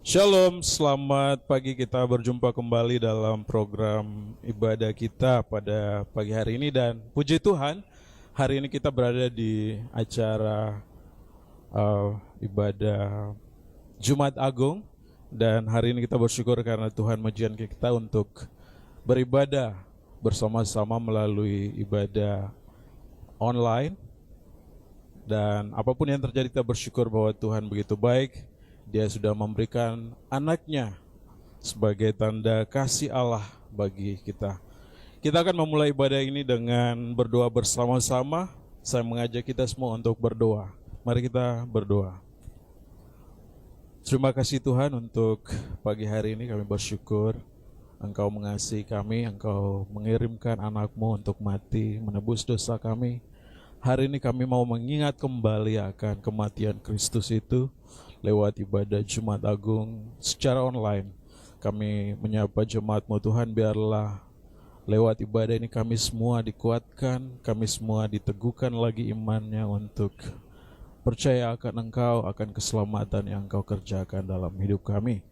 Shalom, selamat pagi. Kita berjumpa kembali dalam program ibadah kita pada pagi hari ini. Dan puji Tuhan, hari ini kita berada di acara ibadah Jumat Agung. Dan hari ini kita bersyukur karena Tuhan mengizinkan kita untuk beribadah bersama-sama melalui ibadah online. Dan apapun yang terjadi, kita bersyukur bahwa Tuhan begitu baik. Dia sudah memberikan anaknya sebagai tanda kasih Allah bagi kita. Kita akan memulai ibadah ini dengan berdoa bersama-sama. Saya mengajak kita semua untuk berdoa. Mari kita berdoa. Terima kasih Tuhan untuk pagi hari ini. Kami bersyukur Engkau mengasihi kami, Engkau mengirimkan anakmu untuk mati, menebus dosa kami. Hari ini kami mau mengingat kembali akan kematian Kristus itu lewat ibadah Jumat Agung secara online. Kami menyapa jemaat-Mu Tuhan, biarlah lewat ibadah ini kami semua dikuatkan, kami semua diteguhkan lagi imannya untuk percaya akan Engkau, akan keselamatan yang Engkau kerjakan dalam hidup kami.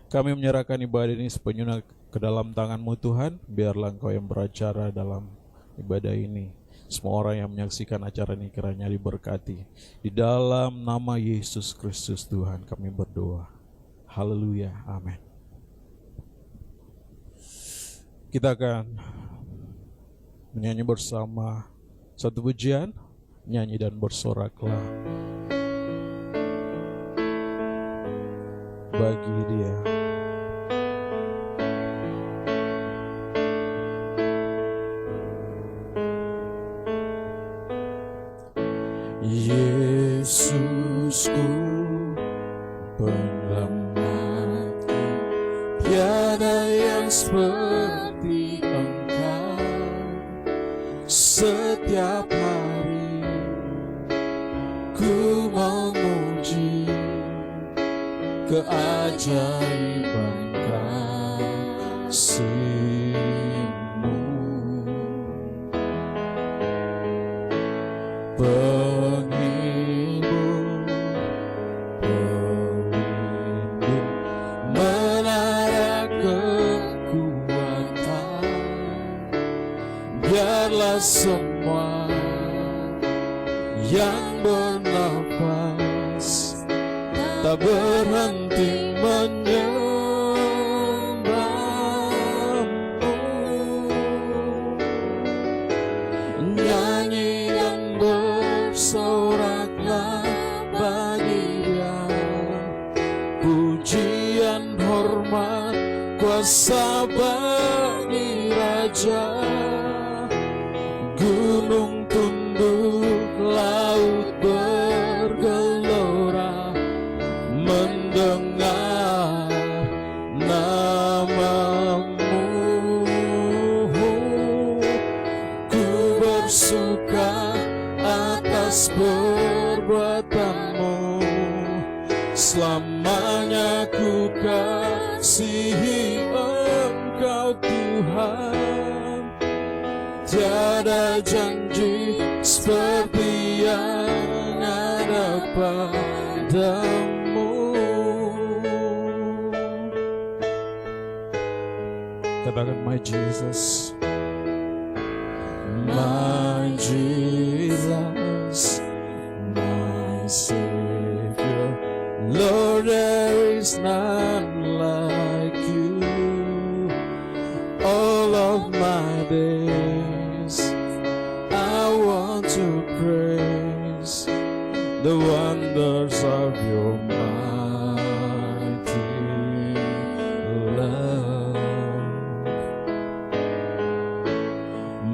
Kami menyerahkan ibadah ini sepenuhnya ke dalam tangan-Mu Tuhan, biarlah Engkau yang beracara dalam ibadah ini. Semua orang yang menyaksikan acara ini kiranya diberkati. Di dalam nama Yesus Kristus Tuhan kami berdoa. Haleluya, amin. Kita akan menyanyi bersama satu pujian, nyanyi dan bersoraklah bagi Dia. Yesusku, penyelamatku, tiada yang seperti Engkau. Setiap hari ku memuji keajaiban kasih-Mu. Penghibur, pelindung, menara kekuatan. Biarlah semua yang bernafas tak berhenti menyembah-Mu. Nyanyi dan bersoraklah bagi Dia, pujian, hormat, kuasa bagi Raja. Gunung tunduk, laut bergelora mendengar nama-Mu. Ku bersuka atas perbuatan-Mu, selamanya ku kasihi Engkau Tuhan. Tiada janji seperti yang ada padamu. Katakan, my Jesus, my Jesus, my Savior, Lord, there is none like You. All of my days I want to praise the wonders of Your mighty love.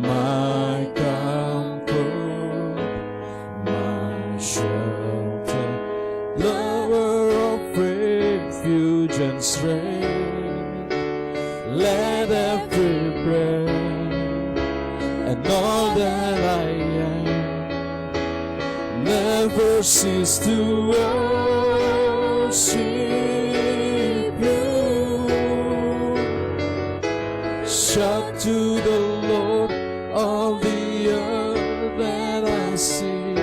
My comfort, my shelter, lover of refuge and strength, let every breath and all that I am never cease to worship You. Shout to the Lord, all the earth that I see.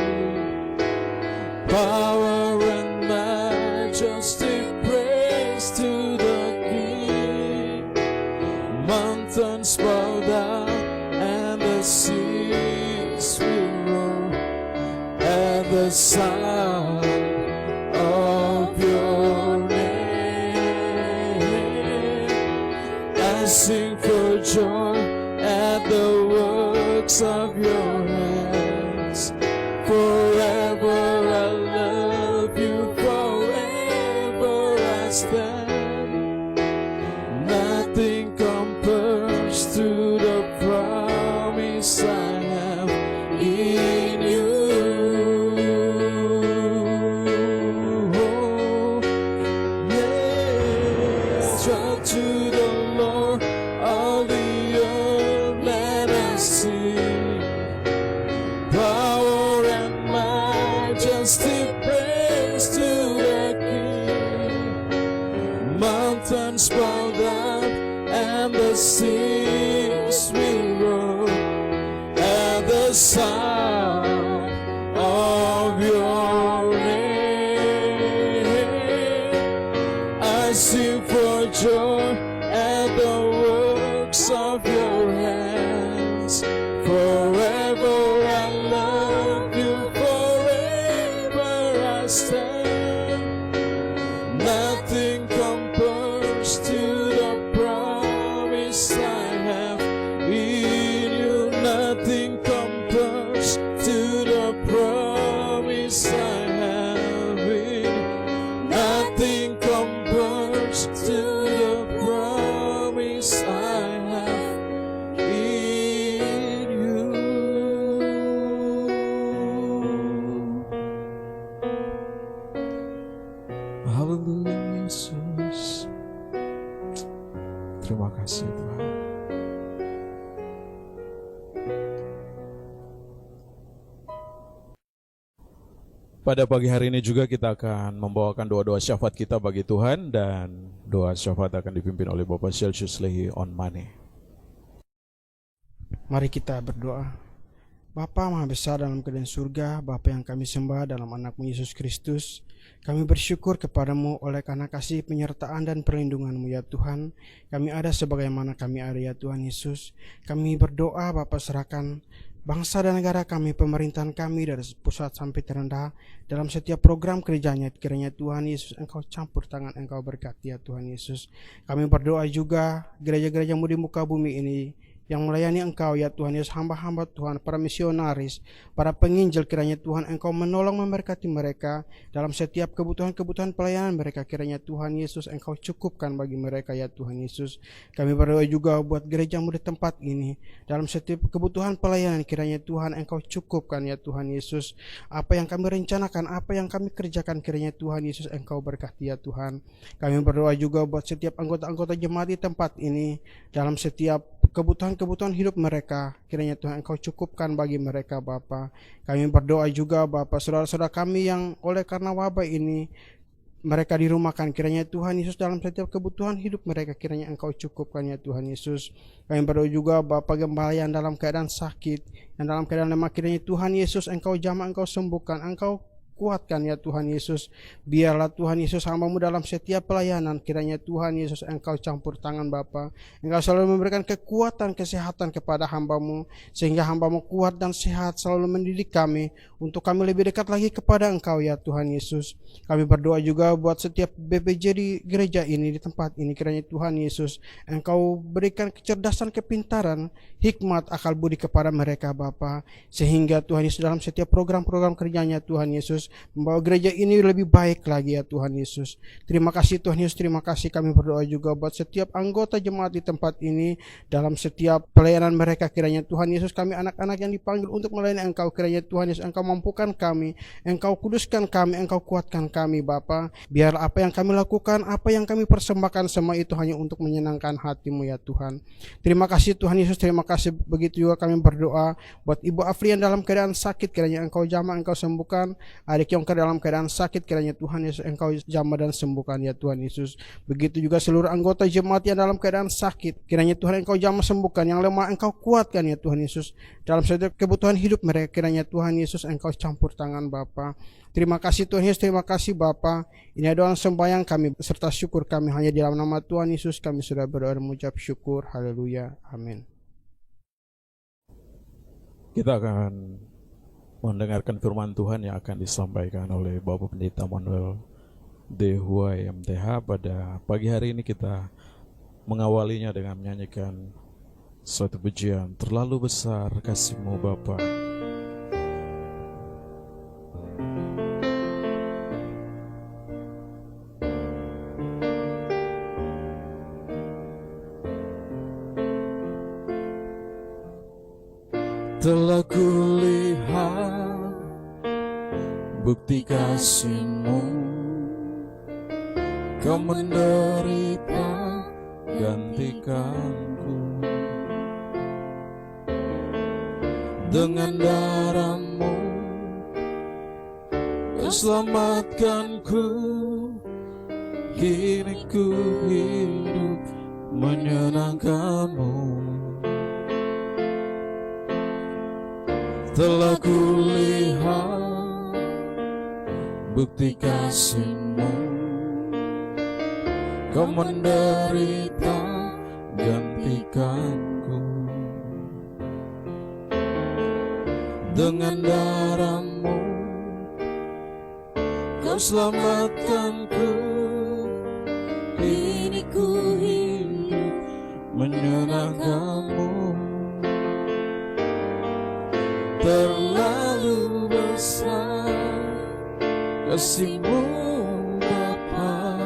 Power and majesty, praise works of your hands. Forever I love you, forever I stand. Nothing compares to the promise I have in you. Oh, yes, shout to the Lord, all the earth, let us sing. Power and majesty, praise to the King. Mountains bow down and the seas will roar at the sound of your name. I sing for joy at the works of your hands. Forever I love you, forever I stand. Nothing compares to the promise I have in you. Nothing compares to the promise I have in you. Nothing compares to the promise I have in you. Haleluya Yesus. Terima kasih Tuhan. Pada pagi hari ini juga kita akan membawakan doa-doa syafaat kita bagi Tuhan, dan doa syafaat akan dipimpin oleh Bapak Celsius Lehi on Money. Mari kita berdoa. Bapa Maha Besar dalam kerajaan surga, Bapa yang kami sembah dalam anak-Mu Yesus Kristus, kami bersyukur kepadamu oleh karena kasih penyertaan dan perlindungan-Mu ya Tuhan. Kami ada sebagaimana kami ada ya Tuhan Yesus. Kami berdoa Bapa, serahkan bangsa dan negara kami, pemerintahan kami dari pusat sampai terendah dalam setiap program kerjanya. Kiranya Tuhan Yesus Engkau campur tangan, Engkau berkati ya Tuhan Yesus. Kami berdoa juga gereja-gereja-Mu di muka bumi ini yang melayani Engkau ya Tuhan Yesus, hamba-hamba Tuhan, para misionaris, para penginjil, kiranya Tuhan Engkau menolong memberkati mereka dalam setiap kebutuhan-kebutuhan pelayanan mereka. Kiranya Tuhan Yesus Engkau cukupkan bagi mereka ya Tuhan Yesus. Kami berdoa juga buat gereja-Mu di tempat ini, dalam setiap kebutuhan pelayanan kiranya Tuhan Engkau cukupkan ya Tuhan Yesus. Apa yang kami rencanakan, apa yang kami kerjakan, kiranya Tuhan Yesus Engkau berkati ya Tuhan. Kami berdoa juga buat setiap anggota-anggota jemaat di tempat ini, dalam setiap kebutuhan-kebutuhan hidup mereka, kiranya Tuhan Engkau cukupkan bagi mereka Bapa. Kami berdoa juga Bapa, saudara-saudara kami yang oleh karena wabah ini mereka dirumahkan, kiranya Tuhan Yesus dalam setiap kebutuhan hidup mereka kiranya Engkau cukupkan ya Tuhan Yesus. Kami berdoa juga Bapa, gembala yang dalam keadaan sakit, yang dalam keadaan lemah, kiranya Tuhan Yesus Engkau jamah, Engkau sembuhkan, Engkau kuatkan ya Tuhan Yesus. Biarlah Tuhan Yesus hamba-Mu dalam setiap pelayanan, kiranya Tuhan Yesus Engkau campur tangan Bapa. Engkau selalu memberikan kekuatan, kesehatan kepada hamba-Mu, sehingga hamba-Mu kuat dan sehat, selalu mendidik kami untuk kami lebih dekat lagi kepada Engkau ya Tuhan Yesus. Kami berdoa juga buat setiap BPJ di gereja ini, di tempat ini, kiranya Tuhan Yesus Engkau berikan kecerdasan, kepintaran, hikmat, akal budi kepada mereka Bapa, sehingga Tuhan Yesus dalam setiap program-program kerjanya Tuhan Yesus membawa gereja ini lebih baik lagi ya Tuhan Yesus. Terima kasih Tuhan Yesus, terima kasih. Kami berdoa juga buat setiap anggota jemaat di tempat ini, dalam setiap pelayanan mereka, kiranya Tuhan Yesus kami anak-anak yang dipanggil untuk melayani Engkau, kiranya Tuhan Yesus Engkau mampukan kami, Engkau kuduskan kami, Engkau kuatkan kami Bapa. Biar apa yang kami lakukan, apa yang kami persembahkan, semua itu hanya untuk menyenangkan hati-Mu ya Tuhan. Terima kasih Tuhan Yesus, terima kasih. Begitu juga kami berdoa buat Ibu Afrian dalam keadaan sakit, kiranya Engkau jamah, Engkau sembuhkan. Adik Yongker dalam keadaan sakit, kiranya Tuhan Yesus Engkau jamah dan sembuhkan ya Tuhan Yesus. Begitu juga seluruh anggota jemaat yang dalam keadaan sakit, kiranya Tuhan Engkau jamah sembuhkan. Yang lemah Engkau kuatkan ya Tuhan Yesus. Dalam setiap kebutuhan hidup mereka, kiranya Tuhan Yesus Engkau campur tangan Bapa. Terima kasih Tuhan Yesus, terima kasih Bapa. Ini doa sembahyang kami serta syukur kami hanya di dalam nama Tuhan Yesus kami sudah berdoa dan mengucap syukur. Haleluya. Amin. Kita akan mendengarkan firman Tuhan yang akan disampaikan oleh Bapak Pendeta Manuel Dehuai MTH. Pada pagi hari ini kita mengawalinya dengan menyanyikan Suatu pujian, terlalu besar kasih-Mu Bapa. Telah kulihat bukti kasih-Mu, Kau menderita gantikanku. Dengan darah-Mu Kau selamatkanku. Kini ku hidup menyenangkan-Mu. Telah kulihat bukti kasih-Mu, Kau menderita gantikanku. Dengan darah-Mu Kau selamatkanku. Kini ku hidup menyenangkan-Mu. Terlalu besar kasih-Mu Bapa,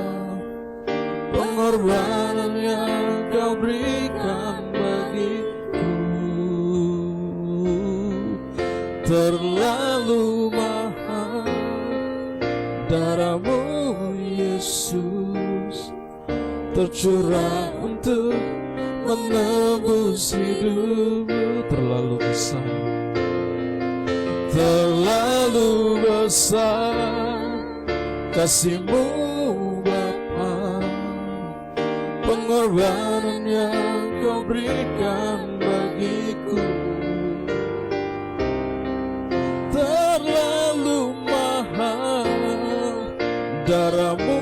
pengorbanan yang Kau berikan bagiku. Terlalu mahal darah-Mu Yesus, tercurah untuk menebus hidupku. Terlalu besar, terlalu besar kasih-Mu Bapa, pengorbanan yang Kau berikan bagiku. Terlalu mahal darah-Mu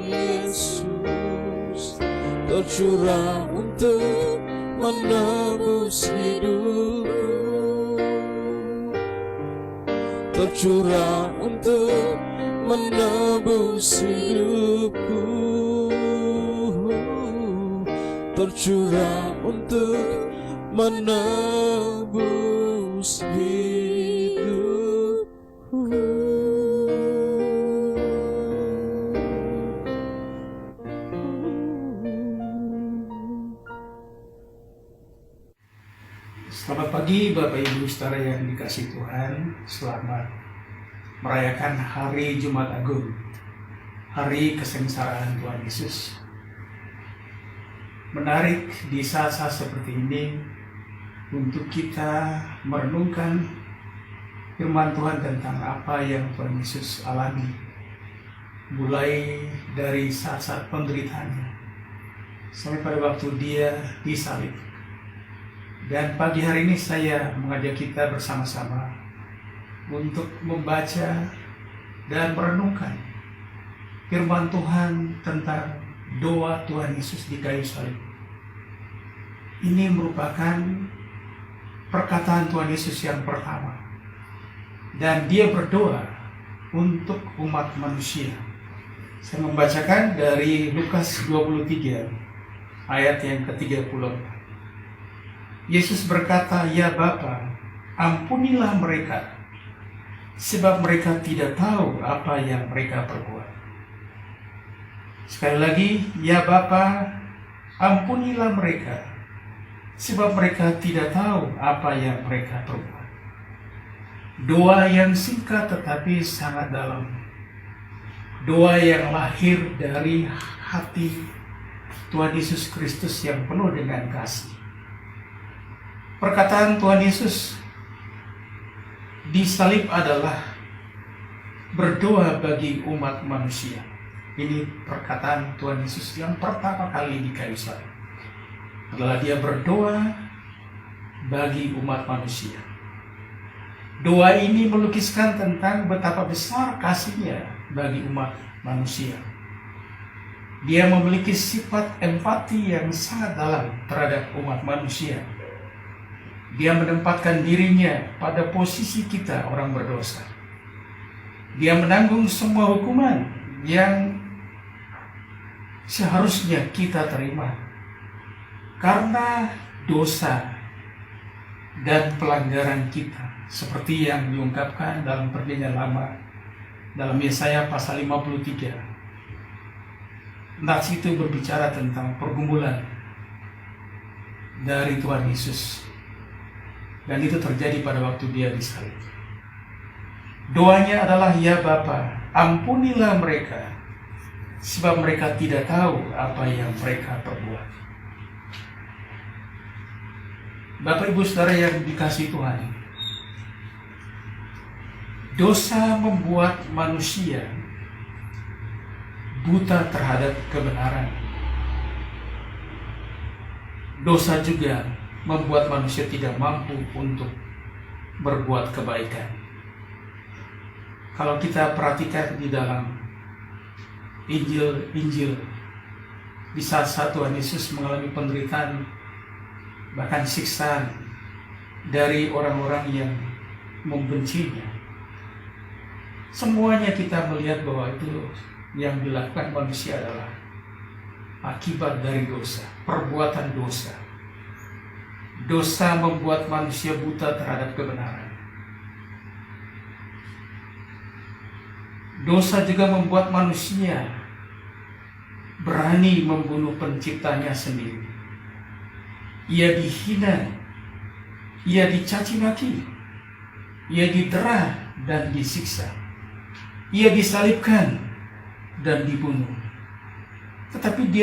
Yesus, tercurah untuk menebus hidupku. Tercurah untuk menebus hidupku. Tercurah untuk menebus hidupku. Selamat pagi Bapak Ibu Saudara yang dikasihi Tuhan. Selamat merayakan hari Jumat Agung, hari kesengsaraan Tuhan Yesus. Menarik di saat-saat seperti ini untuk kita merenungkan firman Tuhan tentang apa yang Tuhan Yesus alami, mulai dari saat-saat penderitaannya sampai pada waktu Dia disalib. Dan pagi hari ini saya mengajak kita bersama-sama untuk membaca dan merenungkan firman Tuhan tentang doa Tuhan Yesus di kayu salib. Ini merupakan perkataan Tuhan Yesus yang pertama, dan Dia berdoa untuk umat manusia. Saya membacakan dari Lukas 23 ayat yang ke-34. Yesus berkata, "Ya Bapa, ampunilah mereka, sebab mereka tidak tahu apa yang mereka perbuat." Sekali lagi, "Ya Bapa, ampunilah mereka, sebab mereka tidak tahu apa yang mereka perbuat." Doa yang singkat tetapi sangat dalam. Doa yang lahir dari hati Tuhan Yesus Kristus yang penuh dengan kasih. Perkataan Tuhan Yesus disalib adalah berdoa bagi umat manusia. Ini perkataan Tuhan Yesus yang pertama kali di kayu salib. Adalah Dia berdoa bagi umat manusia. Doa ini melukiskan tentang betapa besar kasih-Nya bagi umat manusia. Dia memiliki sifat empati yang sangat dalam terhadap umat manusia. Dia menempatkan dirinya pada posisi kita orang berdosa. Dia menanggung semua hukuman yang seharusnya kita terima. Karena dosa dan pelanggaran kita, seperti yang diungkapkan dalam Perjanjian Lama dalam Yesaya pasal 53. Nats itu berbicara tentang pergumulan dari Tuhan Yesus, dan itu terjadi pada waktu dia disalib. Doanya adalah, ya Bapa, ampunilah mereka, sebab mereka tidak tahu apa yang mereka perbuat. Bapak Ibu Saudara yang dikasihi Tuhan, dosa membuat manusia buta terhadap kebenaran. Dosa juga membuat manusia tidak mampu untuk berbuat kebaikan. Kalau kita perhatikan di dalam Injil, di saat Tuhan Yesus mengalami penderitaan, bahkan siksaan dari orang-orang yang membencinya, semuanya kita melihat bahwa itu yang dilakukan manusia adalah akibat dari dosa, perbuatan dosa. Dosa membuat manusia buta terhadap kebenaran. Dosa juga membuat manusia berani membunuh penciptanya sendiri. Ia dihina, ia dicaci maki, ia didera dan disiksa, ia disalibkan dan dibunuh. Tetapi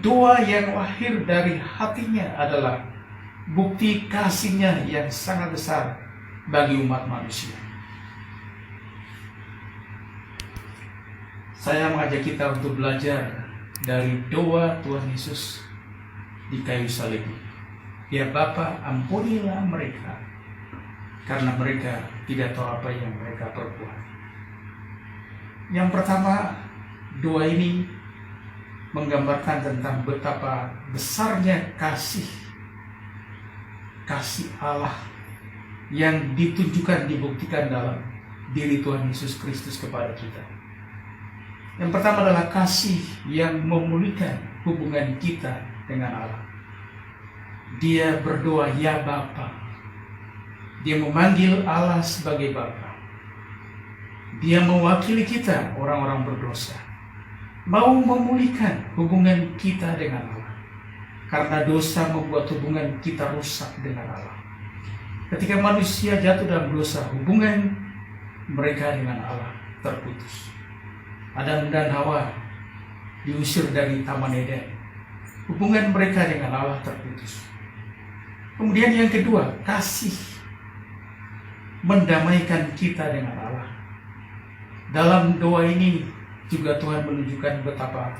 doa yang lahir dari hatinya adalah bukti kasihnya yang sangat besar bagi umat manusia. Saya mengajak kita untuk belajar dari doa Tuhan Yesus di kayu salib. Ya Bapa, ampunilah mereka, karena mereka tidak tahu apa yang mereka perbuat. Yang pertama, doa ini menggambarkan tentang betapa besarnya kasih Allah yang ditunjukkan, dibuktikan dalam diri Tuhan Yesus Kristus kepada kita. Yang pertama adalah kasih yang memulihkan hubungan kita dengan Allah. Dia berdoa, ya Bapa. Dia memanggil Allah sebagai Bapa. Dia mewakili kita, orang-orang berdosa, mau memulihkan hubungan kita dengan Allah. Karena dosa membuat hubungan kita rusak dengan Allah. Ketika manusia jatuh dalam dosa, hubungan mereka dengan Allah terputus. Adam dan Hawa diusir dari Taman Eden. Hubungan mereka dengan Allah terputus. Kemudian yang kedua, kasih mendamaikan kita dengan Allah. Dalam doa ini juga Tuhan menunjukkan betapa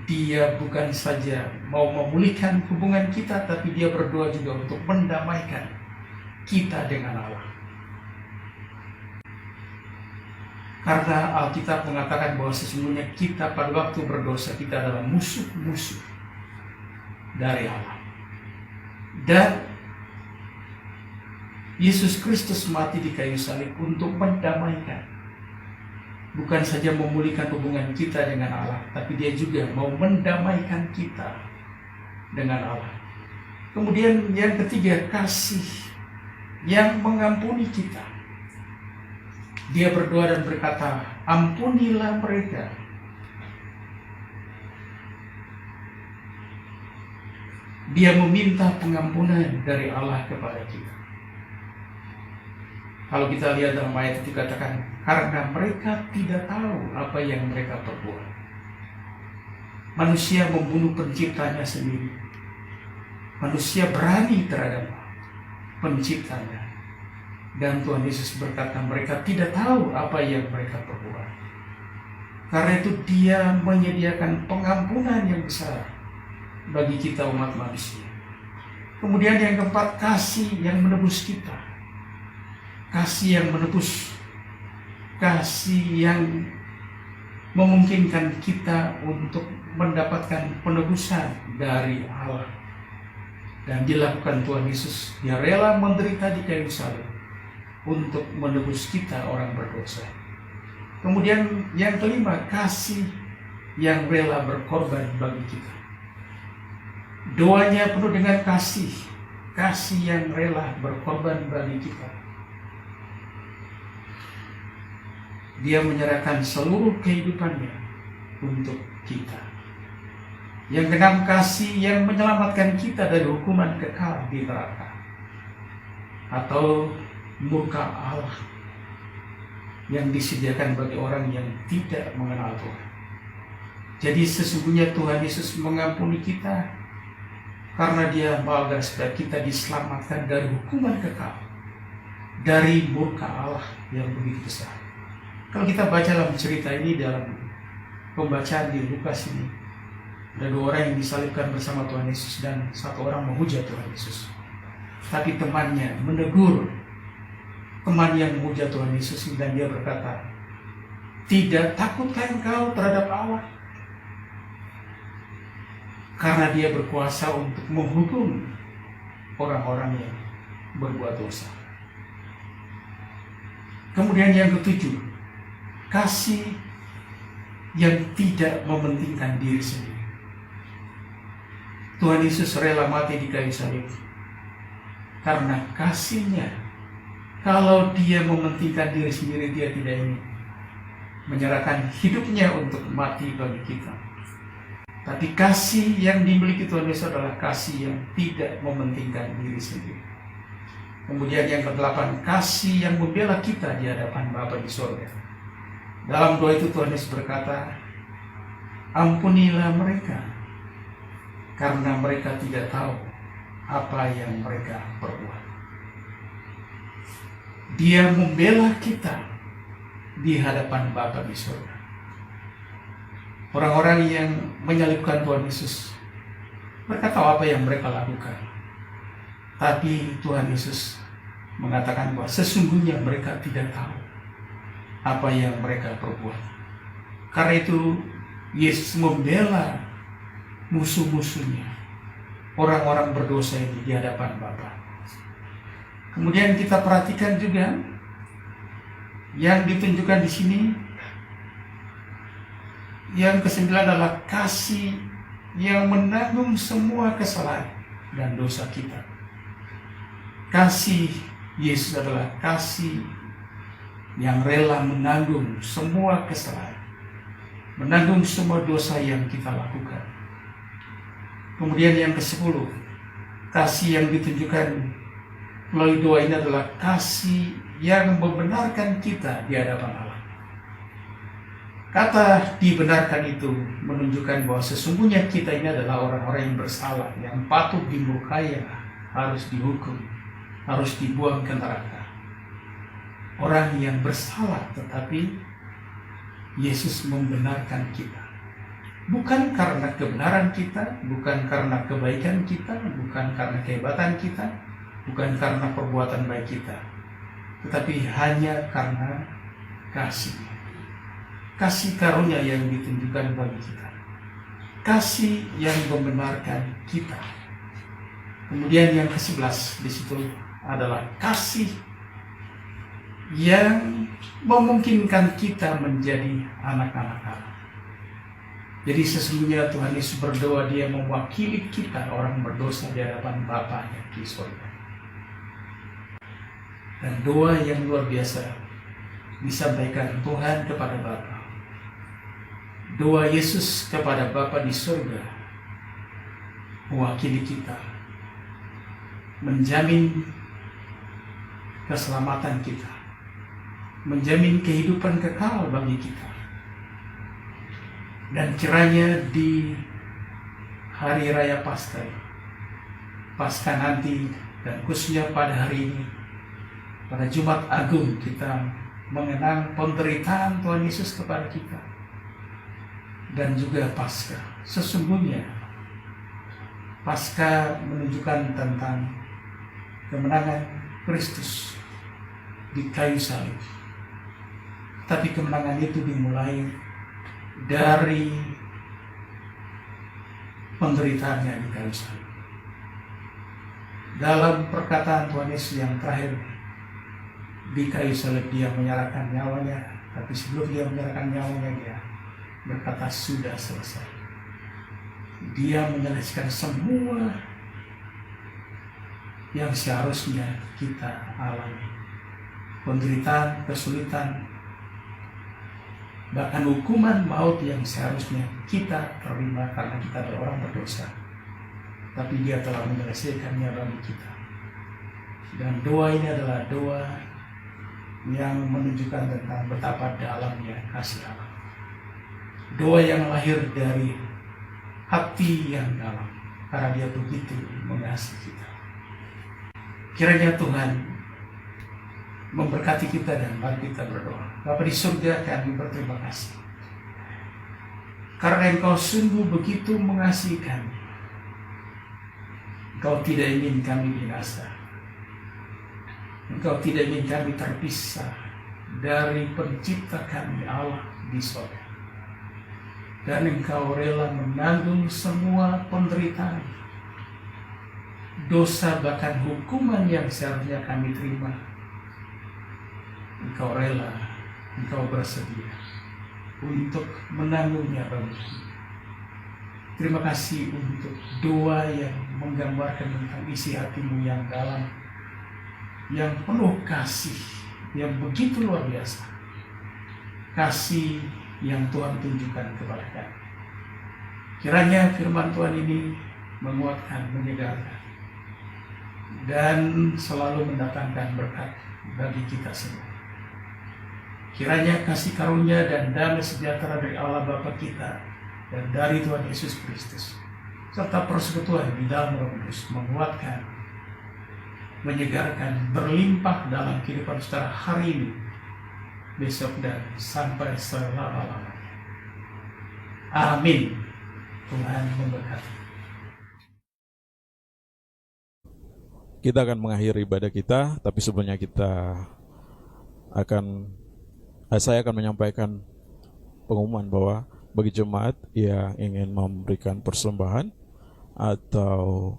Dia bukan saja mau memulihkan hubungan kita, tapi Dia berdoa juga untuk mendamaikan kita dengan Allah. Karena Alkitab mengatakan bahwa sesungguhnya kita pada waktu berdosa, kita adalah musuh-musuh dari Allah. Dan Yesus Kristus mati di kayu salib untuk mendamaikan. Bukan saja memulihkan hubungan kita dengan Allah, tapi Dia juga mau mendamaikan kita dengan Allah. Kemudian yang ketiga, kasih yang mengampuni kita. Dia berdoa dan berkata, ampunilah mereka. Dia meminta pengampunan dari Allah kepada kita. Kalau kita lihat dalam ayat itu dikatakan, karena mereka tidak tahu apa yang mereka perbuat. Manusia membunuh penciptanya sendiri. Manusia berani terhadap penciptanya. Dan Tuhan Yesus berkata, mereka tidak tahu apa yang mereka perbuat. Karena itu Dia menyediakan pengampunan yang besar bagi kita umat manusia. Kemudian yang keempat, kasih yang menebus kita. Kasih yang menebus. Kasih yang memungkinkan kita untuk mendapatkan penebusan dari Allah. Dan dilakukan Tuhan Yesus. Dia rela menderita di kayu salib untuk menebus kita orang berdosa. Kemudian yang kelima, kasih yang rela berkorban bagi kita. Doanya penuh dengan kasih, kasih yang rela berkorban bagi kita. Dia menyerahkan seluruh kehidupannya untuk kita. Yang keenam, kasih yang menyelamatkan kita dari hukuman kekal di neraka atau murka Allah yang disediakan bagi orang yang tidak mengenal Tuhan. Jadi sesungguhnya Tuhan Yesus mengampuni kita karena Dia mau agar supaya kita diselamatkan dari hukuman kekal, dari murka Allah yang begitu besar. Kalau kita baca dalam cerita ini, dalam pembacaan di Lukas ini, ada dua orang yang disalibkan bersama Tuhan Yesus dan satu orang menghujat Tuhan Yesus. Tapi temannya menegur teman yang menghujat Tuhan Yesus, dan dia berkata, "Tidak takutkah engkau terhadap Allah? Karena Dia berkuasa untuk menghukum orang-orang yang berbuat dosa." Kemudian yang ketujuh, kasih yang tidak mementingkan diri sendiri. Tuhan Yesus rela mati di kayu salib karena kasih-Nya. Kalau Dia mementingkan diri sendiri, Dia tidak ingin menyerahkan hidupnya untuk mati bagi kita. Tapi kasih yang dimiliki Tuhan Yesus adalah kasih yang tidak mementingkan diri sendiri. Kemudian yang ke-8, kasih yang membela kita di hadapan Bapa di surga. Dalam doa itu Tuhan Yesus berkata, "Ampunilah mereka, karena mereka tidak tahu apa yang mereka perbuat." Dia membela kita di hadapan Bapa di surga. Orang-orang yang menyalibkan Tuhan Yesus, mereka tahu apa yang mereka lakukan. Tapi Tuhan Yesus mengatakan bahwa sesungguhnya mereka tidak tahu apa yang mereka perbuat. Karena itu Yesus membela musuh-musuhnya, orang-orang berdosa ini di hadapan Bapa. Kemudian kita perhatikan juga yang ditunjukkan di sini. Yang ke-9 adalah kasih yang menanggung semua kesalahan dan dosa kita. Kasih Yesus adalah kasih yang rela menanggung semua kesalahan, menanggung semua dosa yang kita lakukan. Kemudian yang ke-10, kasih yang ditunjukkan melalui doa ini adalah kasih yang membenarkan kita di hadapan Allah. Kata dibenarkan itu menunjukkan bahwa sesungguhnya kita ini adalah orang-orang yang bersalah, yang patut dimurkai, harus dihukum, harus dibuang ke neraka. Orang yang bersalah, tetapi Yesus membenarkan kita. Bukan karena kebenaran kita, bukan karena kebaikan kita, bukan karena kehebatan kita, bukan karena perbuatan baik kita, tetapi hanya karena kasih. Kasih karunia yang ditunjukkan bagi kita. Kasih yang membenarkan kita. Kemudian yang ke-11 di situ adalah kasih yang memungkinkan kita menjadi anak-anak Allah. Jadi sesungguhnya Tuhan Yesus berdoa, Dia mewakili kita orang berdosa di hadapan Bapa yang di surga. Dan doa yang luar biasa disampaikan Tuhan kepada Bapa. Doa Yesus kepada Bapa di surga mewakili kita, menjamin keselamatan kita, menjamin kehidupan kekal bagi kita. Dan kiranya di hari raya Paskah nanti, dan khususnya pada hari ini, pada Jumat Agung, kita mengenang penderitaan Tuhan Yesus kepada kita. Dan juga Paskah. Sesungguhnya Paskah menunjukkan tentang kemenangan Kristus di kayu salib. Tapi kemenangan itu dimulai dari penderitaannya di kayu salib. Dalam perkataan Tuhan Yesus yang terakhir di kayu salib, Dia menyerahkan nyawanya. Tapi sebelum Dia menyerahkan nyawanya, Dia berkata, "Sudah selesai." Dia menyelesaikan semua yang seharusnya kita alami. Penderitaan, kesulitan, bahkan hukuman maut yang seharusnya kita terima karena kita adalah orang berdosa. Tapi dia telah menyelesaikannya bagi kita. Dan doa ini adalah doa yang menunjukkan tentang betapa dalamnya kasih Allah. Doa yang lahir dari hati yang dalam, karena dia begitu mengasihi kita. Kiranya Tuhan memberkati kita dan mari kita berdoa. Bapa di surga, kami berterima kasih karena Engkau sungguh begitu mengasihi kami. Engkau tidak ingin kami binasa. Engkau tidak ingin kami terpisah dari pencipta kami Allah di surga. Dan Engkau rela menanggung semua penderitaan, dosa, bahkan hukuman yang seharusnya kami terima. Engkau rela, Engkau bersedia untuk menanggungnya bagi kami. Terima kasih untuk doa yang menggambarkan tentang isi hatimu yang dalam, yang penuh kasih, yang begitu luar biasa. Kasih yang Tuhan tunjukkan kepada kami. Kiranya firman Tuhan ini menguatkan, menyegarkan, dan selalu mendatangkan berkat bagi kita semua. Kiranya kasih karunia dan damai sejahtera dari Allah Bapa kita dan dari Tuhan Yesus Kristus, serta persekutuan di dalam Roh Kudus menguatkan, menyegarkan, berlimpah dalam kehidupan saudara hari ini, besok, dan sampai selama-lamanya. Amin. Tuhan memberkati. Kita akan mengakhiri ibadah kita, tapi sebelumnya saya akan menyampaikan pengumuman bahwa bagi jemaat yang ingin memberikan persembahan atau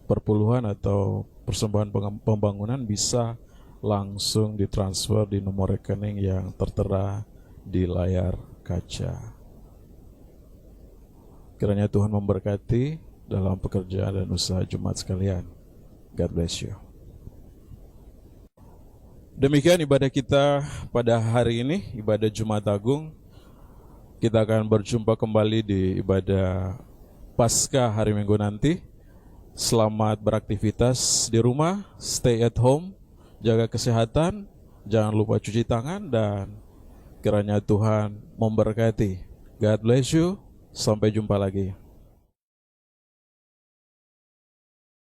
perpuluhan atau persembahan pembangunan bisa langsung ditransfer di nomor rekening yang tertera di layar kaca. Kiranya Tuhan memberkati dalam pekerjaan dan usaha jemaat sekalian. God bless you. Demikian ibadah kita pada hari ini, ibadah Jumat Agung. Kita akan berjumpa kembali di ibadah Paskah hari Minggu nanti. Selamat beraktivitas di rumah, stay at home, jaga kesehatan, jangan lupa cuci tangan, dan kiranya Tuhan memberkati. God bless you, sampai jumpa lagi.